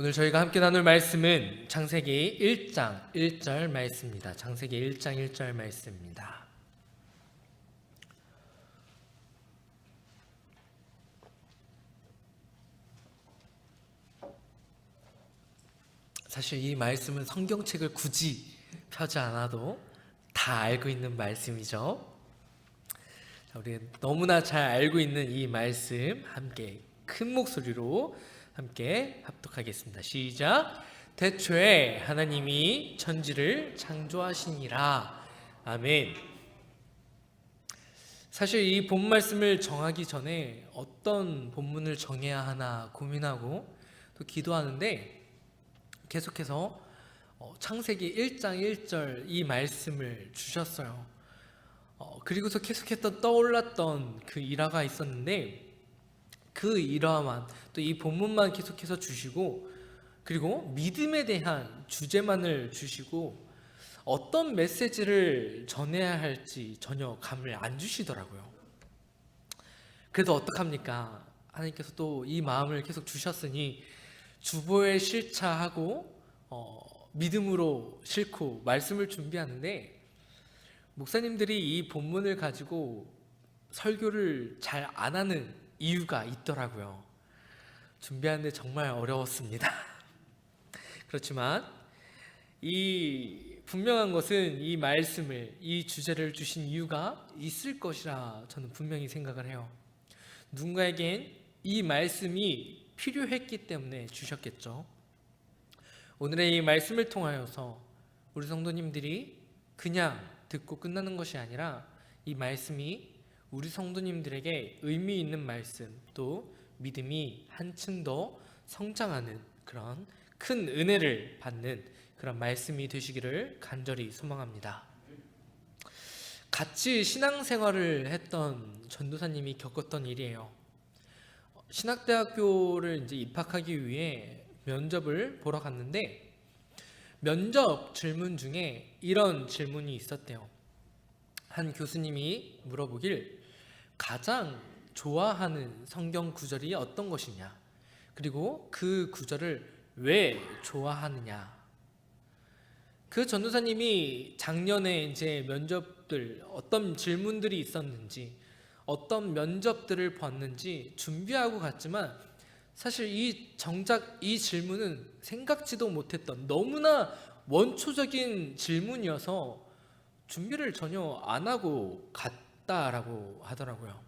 오늘 저희가 함께 나눌 말씀은 창세기 1장 1절 말씀입니다. 창세기 1장 1절 말씀입니다. 사실 이 말씀은 성경책을 굳이 펴지 않아도 다 알고 있는 말씀이죠. 우리 너무나 잘 알고 있는 이 말씀 함께 큰 목소리로 함께 합독하겠습니다. 시작. 태초에 하나님이 천지를 창조하시니라. 아멘. 사실 이 본 말씀을 정하기 전에 어떤 본문을 정해야 하나 고민하고 또 기도하는데 계속해서 창세기 1장 1절 이 말씀을 주셨어요. 그리고서 계속해서 떠올랐던 그 일화가 있었는데 그 일화만 또 이 본문만 계속해서 주시고 그리고 믿음에 대한 주제만을 주시고 어떤 메시지를 전해야 할지 전혀 감을 안 주시더라고요. 그래도 어떡합니까? 하나님께서 또 이 마음을 계속 주셨으니 주보에 실차하고 믿음으로 싣고 말씀을 준비하는데 목사님들이 이 본문을 가지고 설교를 잘 안 하는 이유가 있더라고요. 준비하는데 정말 어려웠습니다. 그렇지만 이 분명한 것은 이 말씀을 이 주제를 주신 이유가 있을 것이라 저는 분명히 생각을 해요. 누군가에겐 이 말씀이 필요했기 때문에 주셨겠죠. 오늘의 이 말씀을 통하여서 우리 성도님들이 그냥 듣고 끝나는 것이 아니라 이 말씀이 우리 성도님들에게 의미 있는 말씀 또 믿음이 한층 더 성장하는 그런 큰 은혜를 받는 그런 말씀이 되시기를 간절히 소망합니다. 같이 신앙생활을 했던 전도사님이 겪었던 일이에요. 신학대학교를 이제 입학하기 위해 면접을 보러 갔는데 면접 질문 중에 이런 질문이 있었대요. 한 교수님이 물어보길 가장 좋아하는 성경 구절이 어떤 것이냐, 그리고 그 구절을 왜 좋아하느냐. 그 전도사님이 작년에 이제 면접들 어떤 질문들이 있었는지 어떤 면접들을 봤는지 준비하고 갔지만 사실 정작 이 질문은 생각지도 못했던 너무나 원초적인 질문이어서 준비를 전혀 안 하고 갔다라고 하더라고요.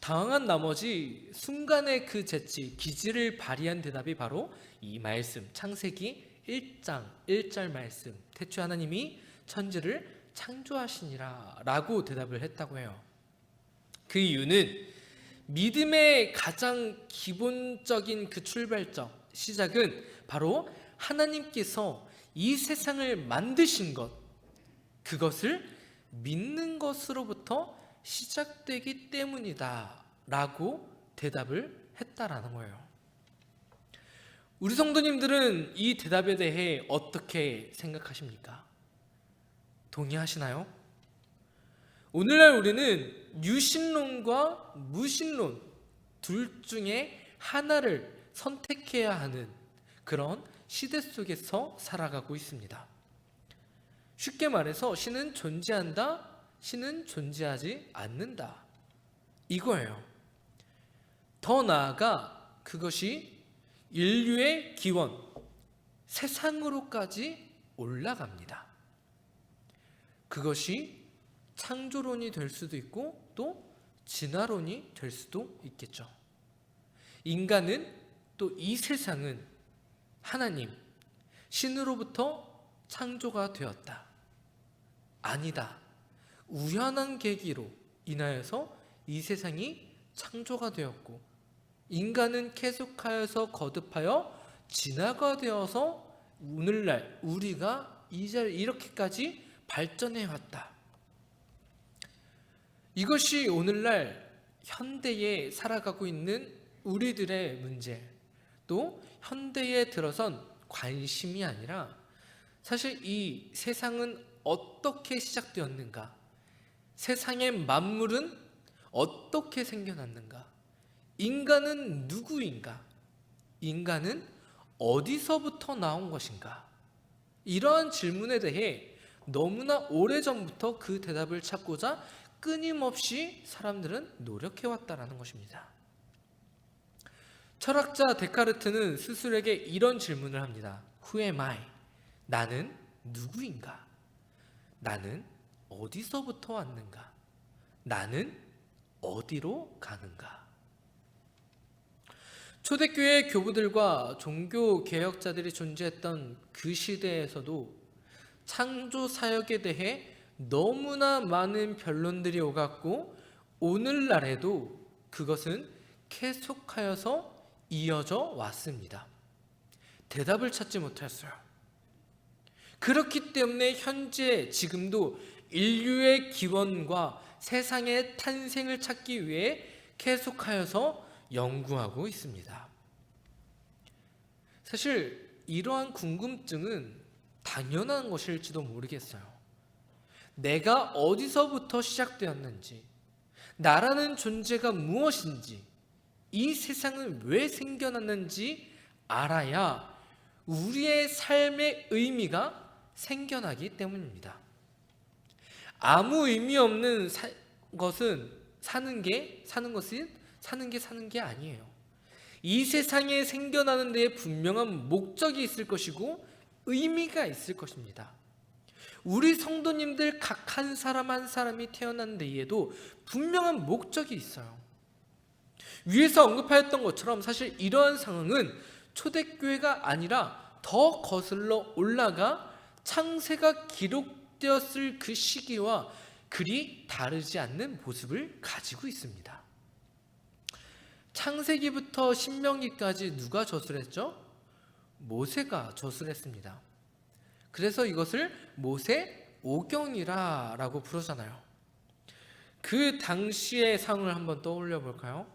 당황한 나머지 순간의 그 재치, 기질을 발휘한 대답이 바로 이 말씀, 창세기 1장 1절 말씀, 태초에 하나님이 천지를 창조하시니라 라고 대답을 했다고 해요. 그 이유는 믿음의 가장 기본적인 그 출발점, 시작은 바로 하나님께서 이 세상을 만드신 것, 그것을 믿는 것으로부터 시작되기 때문이다 라고 대답을 했다라는 거예요. 우리 성도님들은 이 대답에 대해 어떻게 생각하십니까? 동의하시나요? 오늘날 우리는 유신론과 무신론 둘 중에 하나를 선택해야 하는 그런 시대 속에서 살아가고 있습니다. 쉽게 말해서 신은 존재한다, 신은 존재하지 않는다, 이거예요. 더 나아가 그것이 인류의 기원, 세상으로까지 올라갑니다. 그것이 창조론이 될 수도 있고 또 진화론이 될 수도 있겠죠. 인간은 또 이 세상은 하나님, 신으로부터 창조가 되었다. 아니다. 우연한 계기로 인하여서 이 세상이 창조가 되었고 인간은 계속하여서 거듭하여 진화가 되어서 오늘날 우리가 이렇게까지 발전해 왔다. 이것이 오늘날 현대에 살아가고 있는 우리들의 문제, 또 현대에 들어선 관심이 아니라 사실 이 세상은 어떻게 시작되었는가, 세상의 만물은 어떻게 생겨났는가, 인간은 누구인가, 인간은 어디서부터 나온 것인가? 이러한 질문에 대해 너무나 오래전부터 그 대답을 찾고자 끊임없이 사람들은 노력해왔다라는 것입니다. 철학자 데카르트는 스스로에게 이런 질문을 합니다. Who am I? 나는 누구인가? 나는 어디서부터 왔는가? 나는 어디로 가는가? 초대교회 교부들과 종교 개혁자들이 존재했던 그 시대에서도 창조 사역에 대해 너무나 많은 변론들이 오갔고 오늘날에도 그것은 계속하여서 이어져 왔습니다. 대답을 찾지 못했어요. 그렇기 때문에 현재 지금도 인류의 기원과 세상의 탄생을 찾기 위해 계속하여서 연구하고 있습니다. 사실 이러한 궁금증은 당연한 것일지도 모르겠어요. 내가 어디서부터 시작되었는지, 나라는 존재가 무엇인지, 이 세상은 왜 생겨났는지 알아야 우리의 삶의 의미가 생겨나기 때문입니다. 아무 의미 없는 것은 사는 게 아니에요. 이 세상에 생겨나는 데에 분명한 목적이 있을 것이고 의미가 있을 것입니다. 우리 성도님들 각 한 사람 한 사람이 태어난 데에도 분명한 목적이 있어요. 위에서 언급하였던 것처럼 사실 이러한 상황은 초대교회가 아니라 더 거슬러 올라가 창세가 기록되었을 그 시기와 그리 다르지 않는 모습을 가지고 있습니다. 창세기부터 신명기까지 누가 저술했죠? 모세가 저술했습니다. 그래서 이것을 모세오경이라고 부르잖아요. 그 당시의 상황을 한번 떠올려 볼까요?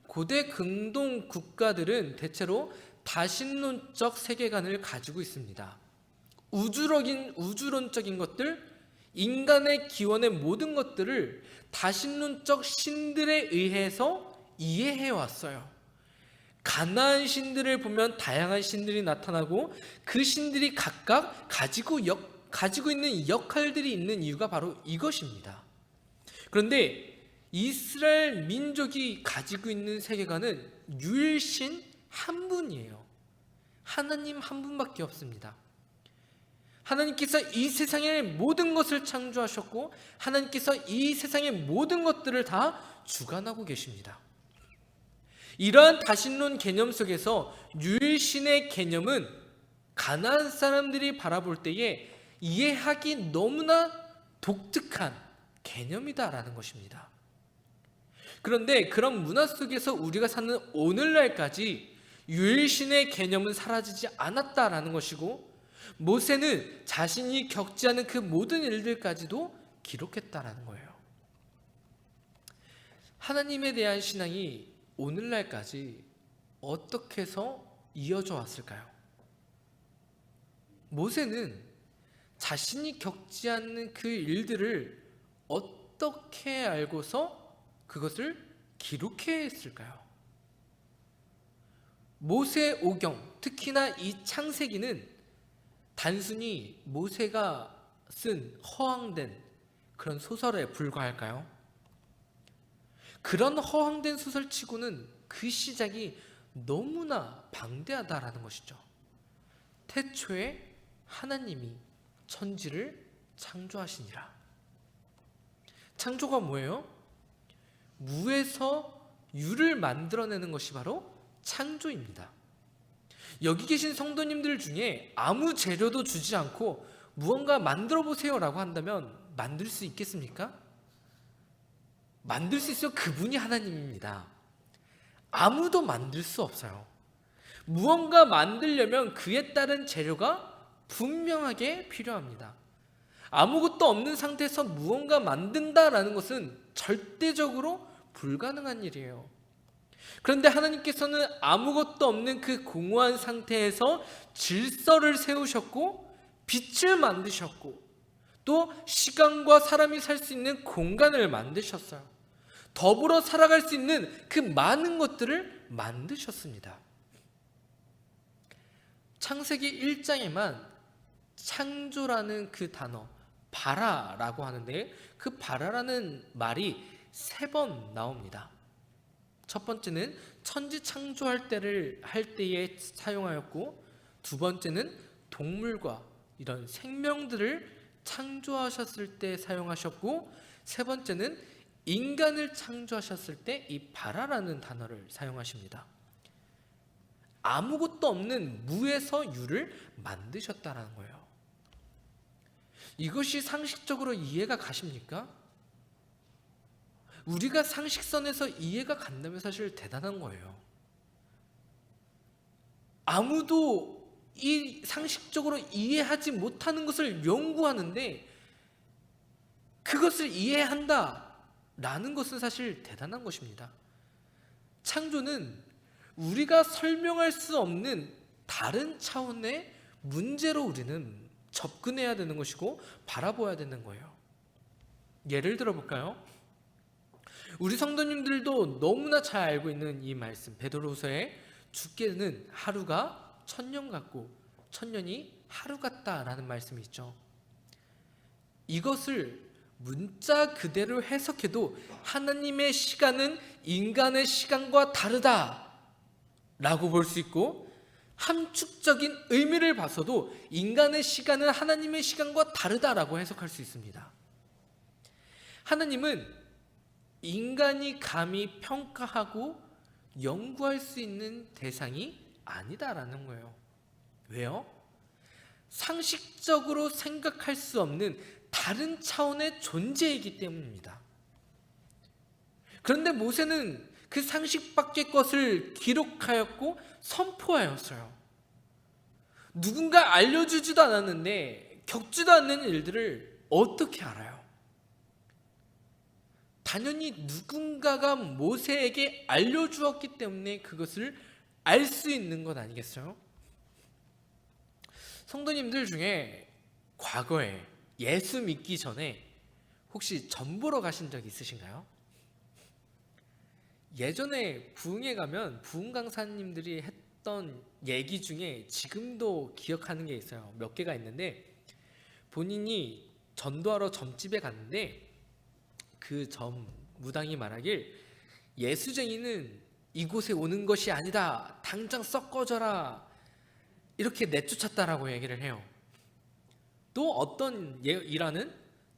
고대 근동 국가들은 대체로 다신론적 세계관을 가지고 있습니다. 우주론적인 것들, 인간의 기원의 모든 것들을 다신론적 신들에 의해서 이해해 왔어요. 가나안 신들을 보면 다양한 신들이 나타나고 그 신들이 각각 가지고 있는 역할들이 있는 이유가 바로 이것입니다. 그런데 이스라엘 민족이 가지고 있는 세계관은 유일신 한 분이에요. 하나님 한 분밖에 없습니다. 하나님께서 이 세상의 모든 것을 창조하셨고 하나님께서 이 세상의 모든 것들을 다 주관하고 계십니다. 이러한 다신론 개념 속에서 유일신의 개념은 가나안 사람들이 바라볼 때에 이해하기 너무나 독특한 개념이다라는 것입니다. 그런데 그런 문화 속에서 우리가 사는 오늘날까지 유일신의 개념은 사라지지 않았다라는 것이고 모세는 자신이 겪지 않은 그 모든 일들까지도 기록했다라는 거예요. 하나님에 대한 신앙이 오늘날까지 어떻게 해서 이어져 왔을까요? 모세는 자신이 겪지 않는 그 일들을 어떻게 알고서 그것을 기록했을까요? 모세오경, 특히나 이 창세기는 단순히 모세가 쓴 허황된 그런 소설에 불과할까요? 그런 허황된 소설치고는 그 시작이 너무나 방대하다라는 것이죠. 태초에 하나님이 천지를 창조하시니라. 창조가 뭐예요? 무에서 유를 만들어내는 것이 바로 창조입니다. 여기 계신 성도님들 중에 아무 재료도 주지 않고 무언가 만들어 보세요라고 한다면 만들 수 있겠습니까? 만들 수 있어요. 그분이 하나님입니다. 아무도 만들 수 없어요. 무언가 만들려면 그에 따른 재료가 분명하게 필요합니다. 아무것도 없는 상태에서 무언가 만든다라는 것은 절대적으로 불가능한 일이에요. 그런데 하나님께서는 아무것도 없는 그 공허한 상태에서 질서를 세우셨고 빛을 만드셨고 또 시간과 사람이 살 수 있는 공간을 만드셨어요. 더불어 살아갈 수 있는 그 많은 것들을 만드셨습니다. 창세기 1장에만 창조라는 그 단어 바라라고 하는데, 그 바라라는 말이 3번 나옵니다. 첫 번째는 천지 창조할 때에 사용하였고, 두 번째는 동물과 이런 생명들을 창조하셨을 때 사용하셨고, 세 번째는 인간을 창조하셨을 때 이 바라라는 단어를 사용하십니다. 아무것도 없는 무에서 유를 만드셨다라는 거예요. 이것이 상식적으로 이해가 가십니까? 우리가 상식선에서 이해가 간다면 사실 대단한 거예요. 아무도 이 상식적으로 이해하지 못하는 것을 연구하는데 그것을 이해한다라는 것은 사실 대단한 것입니다. 창조는 우리가 설명할 수 없는 다른 차원의 문제로 우리는 접근해야 되는 것이고 바라보아야 되는 거예요. 예를 들어 볼까요? 우리 성도님들도 너무나 잘 알고 있는 이 말씀, 베드로후서에 죽게는 하루가 천년 같고 천년이 하루 같다라는 말씀이 있죠. 이것을 문자 그대로 해석해도 하나님의 시간은 인간의 시간과 다르다라고 볼 수 있고, 함축적인 의미를 봐서도 인간의 시간은 하나님의 시간과 다르다라고 해석할 수 있습니다. 하나님은 인간이 감히 평가하고 연구할 수 있는 대상이 아니다라는 거예요. 왜요? 상식적으로 생각할 수 없는 다른 차원의 존재이기 때문입니다. 그런데 모세는 그 상식 밖의 것을 기록하였고 선포하였어요. 누군가 알려주지도 않았는데 겪지도 않는 일들을 어떻게 알아요? 당연히 누군가가 모세에게 알려주었기 때문에 그것을 알 수 있는 것 아니겠어요? 성도님들 중에 과거에 예수 믿기 전에 혹시 점 보러 가신 적 있으신가요? 예전에 부흥에 가면 부흥 강사님들이 했던 얘기 중에 지금도 기억하는 게 있어요. 몇 개가 있는데, 본인이 전도하러 점집에 갔는데 그 점 무당이 말하길 예수쟁이는 이곳에 오는 것이 아니다, 당장 썩 꺼져라, 이렇게 내쫓았다라고 얘기를 해요. 또 어떤 일하는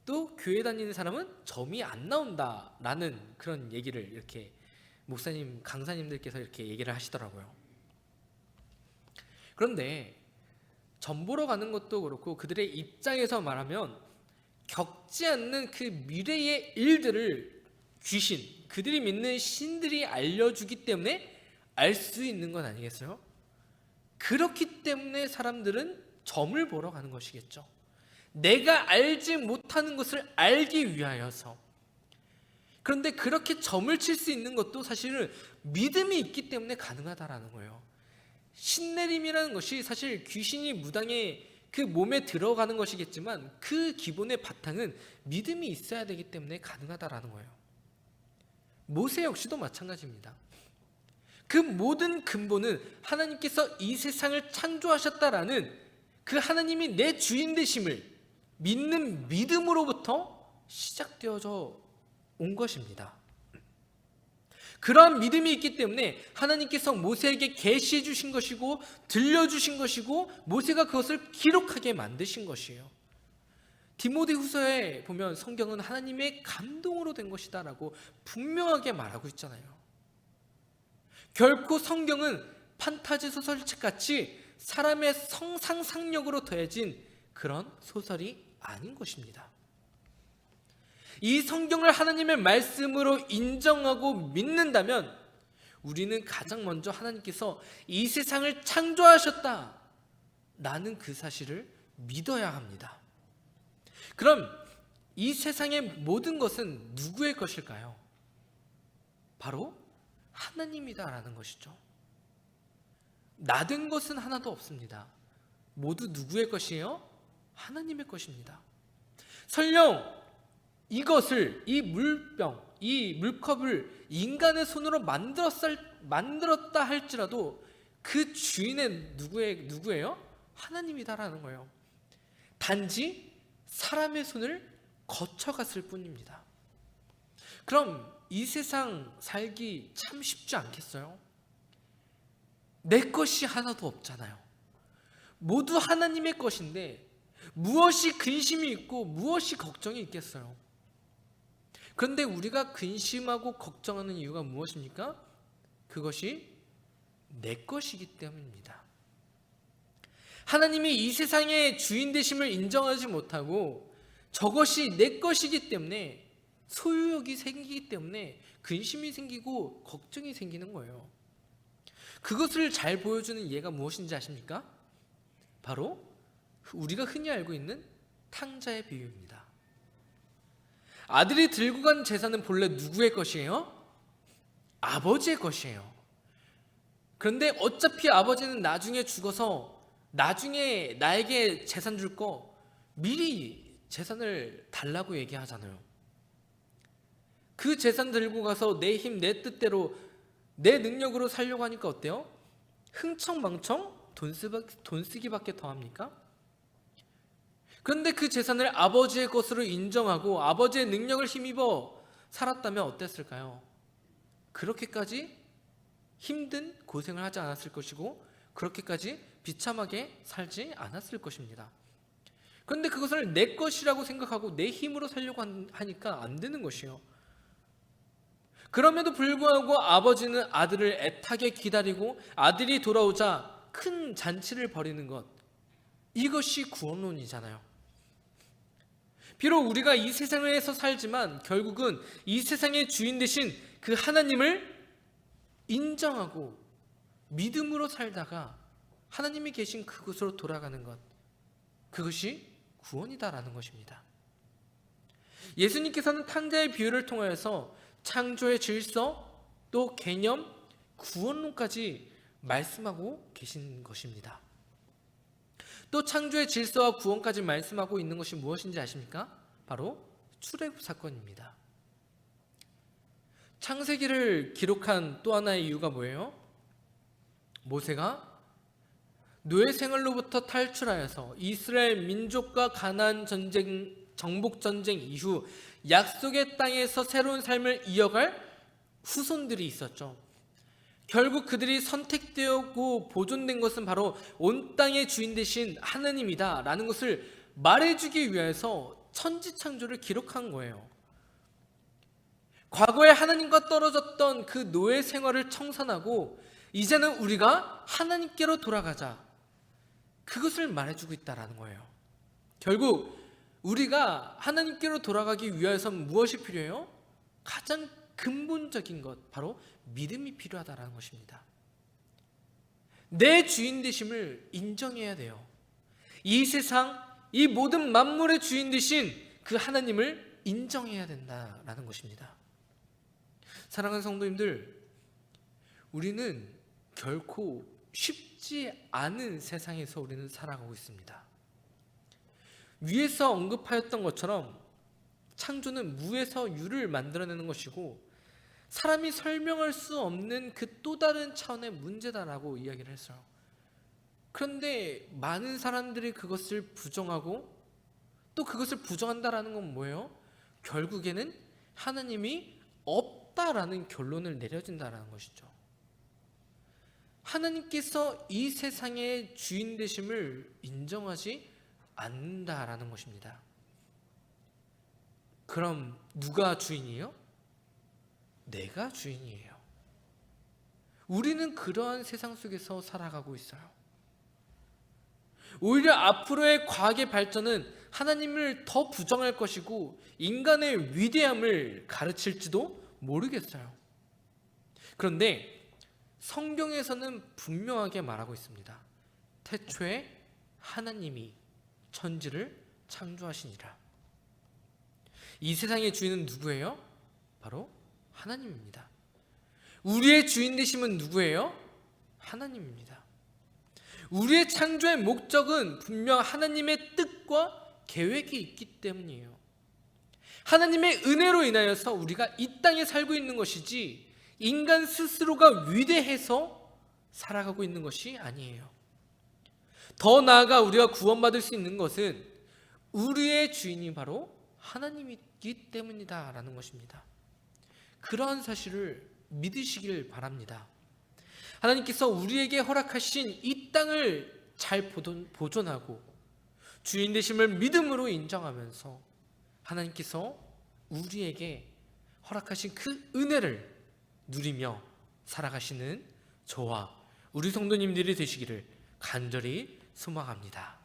또 교회 다니는 사람은 점이 안 나온다라는 그런 얘기를 이렇게 목사님, 강사님들께서 이렇게 얘기를 하시더라고요. 그런데 점 보러 가는 것도 그렇고 그들의 입장에서 말하면 겪지 않는 그 미래의 일들을 귀신, 그들이 믿는 신들이 알려주기 때문에 알 수 있는 건 아니겠어요? 그렇기 때문에 사람들은 점을 보러 가는 것이겠죠. 내가 알지 못하는 것을 알기 위하여서. 그런데 그렇게 점을 칠 수 있는 것도 사실은 믿음이 있기 때문에 가능하다라는 거예요. 신내림이라는 것이 사실 귀신이 무당의 그 몸에 들어가는 것이겠지만 그 기본의 바탕은 믿음이 있어야 되기 때문에 가능하다라는 거예요. 모세 역시도 마찬가지입니다. 그 모든 근본은 하나님께서 이 세상을 창조하셨다라는 그 하나님이 내 주인 되심을 믿는 믿음으로부터 시작되어져 온 것입니다. 그러한 믿음이 있기 때문에 하나님께서 모세에게 계시해 주신 것이고 들려주신 것이고 모세가 그것을 기록하게 만드신 것이에요. 디모데후서에 보면 성경은 하나님의 감동으로 된 것이다 라고 분명하게 말하고 있잖아요. 결코 성경은 판타지 소설책같이 사람의 상상력으로 더해진 그런 소설이 아닌 것입니다. 이 성경을 하나님의 말씀으로 인정하고 믿는다면 우리는 가장 먼저 하나님께서 이 세상을 창조하셨다라는 그 사실을 믿어야 합니다. 그럼 이 세상의 모든 것은 누구의 것일까요? 바로 하나님이다라는 것이죠. 나된 것은 하나도 없습니다. 모두 누구의 것이에요? 하나님의 것입니다. 설령 이것을, 이 물병, 이 물컵을 인간의 손으로 만들었다 할지라도 그 주인은 누구예요? 하나님이다라는 거예요. 단지 사람의 손을 거쳐갔을 뿐입니다. 그럼 이 세상 살기 참 쉽지 않겠어요? 내 것이 하나도 없잖아요. 모두 하나님의 것인데 무엇이 근심이 있고 무엇이 걱정이 있겠어요? 그런데 우리가 근심하고 걱정하는 이유가 무엇입니까? 그것이 내 것이기 때문입니다. 하나님이 이 세상의 주인 되심을 인정하지 못하고 저것이 내 것이기 때문에 소유욕이 생기기 때문에 근심이 생기고 걱정이 생기는 거예요. 그것을 잘 보여주는 예가 무엇인지 아십니까? 바로 우리가 흔히 알고 있는 탕자의 비유입니다. 아들이 들고 간 재산은 본래 누구의 것이에요? 아버지의 것이에요. 그런데 어차피 아버지는 나중에 죽어서 나중에 나에게 재산 줄 거 미리 재산을 달라고 얘기하잖아요. 그 재산 들고 가서 내 힘, 내 뜻대로 내 능력으로 살려고 하니까 어때요? 흥청망청 돈 쓰기밖에 더 합니까? 그런데 그 재산을 아버지의 것으로 인정하고 아버지의 능력을 힘입어 살았다면 어땠을까요? 그렇게까지 힘든 고생을 하지 않았을 것이고 그렇게까지 비참하게 살지 않았을 것입니다. 그런데 그것을 내 것이라고 생각하고 내 힘으로 살려고 하니까 안 되는 것이에요. 그럼에도 불구하고 아버지는 아들을 애타게 기다리고 아들이 돌아오자 큰 잔치를 벌이는 것, 이것이 구원론이잖아요. 비록 우리가 이 세상에서 살지만 결국은 이 세상의 주인 되신 그 하나님을 인정하고 믿음으로 살다가 하나님이 계신 그곳으로 돌아가는 것, 그것이 구원이다라는 것입니다. 예수님께서는 탕자의 비유를 통하여서 창조의 질서, 또 개념, 구원론까지 말씀하고 계신 것입니다. 또 창조의 질서와 구원까지 말씀하고 있는 것이 무엇인지 아십니까? 바로 출애굽 사건입니다. 창세기를 기록한 또 하나의 이유가 뭐예요? 모세가 노예 생활로부터 탈출하여서 이스라엘 민족과 가나안 전쟁, 정복 전쟁 이후 약속의 땅에서 새로운 삶을 이어갈 후손들이 있었죠. 결국 그들이 선택되었고 보존된 것은 바로 온 땅의 주인 되신 하나님이다 라는 것을 말해주기 위해서 천지창조를 기록한 거예요. 과거에 하나님과 떨어졌던 그 노예 생활을 청산하고 이제는 우리가 하나님께로 돌아가자, 그것을 말해주고 있다는 거예요. 결국 우리가 하나님께로 돌아가기 위해서는 무엇이 필요해요? 가장 근본적인 것, 바로 믿음이 필요하다는 것입니다. 내 주인 되심을 인정해야 돼요. 이 세상, 이 모든 만물의 주인 되신 그 하나님을 인정해야 된다는 것입니다. 사랑하는 성도님들, 우리는 결코 쉽지 않은 세상에서 우리는 살아가고 있습니다. 위에서 언급하였던 것처럼 창조는 무에서 유를 만들어내는 것이고 사람이 설명할 수 없는 그 또 다른 차원의 문제다라고 이야기를 했어요. 그런데 많은 사람들이 그것을 부정하고 또 그것을 부정한다라는 건 뭐예요? 결국에는 하나님이 없다라는 결론을 내려진다라는 것이죠. 하나님께서 이 세상의 주인 되심을 인정하지 않는다라는 것입니다. 그럼 누가 주인이에요? 내가 주인이에요. 우리는 그러한 세상 속에서 살아가고 있어요. 오히려 앞으로의 과학의 발전은 하나님을 더 부정할 것이고 인간의 위대함을 가르칠지도 모르겠어요. 그런데 성경에서는 분명하게 말하고 있습니다. 태초에 하나님이 천지를 창조하시니라. 이 세상의 주인은 누구예요? 바로 하나님입니다. 우리의 주인 되심은 누구예요? 하나님입니다. 우리의 창조의 목적은 분명 하나님의 뜻과 계획이 있기 때문이에요. 하나님의 은혜로 인하여서 우리가 이 땅에 살고 있는 것이지 인간 스스로가 위대해서 살아가고 있는 것이 아니에요. 더 나아가 우리가 구원받을 수 있는 것은 우리의 주인이 바로 하나님이기 때문이다라는 것입니다. 그러한 사실을 믿으시길 바랍니다. 하나님께서 우리에게 허락하신 이 땅을 잘 보존하고 주인 되심을 믿음으로 인정하면서 하나님께서 우리에게 허락하신 그 은혜를 누리며 살아가시는 저와 우리 성도님들이 되시기를 간절히 소망합니다.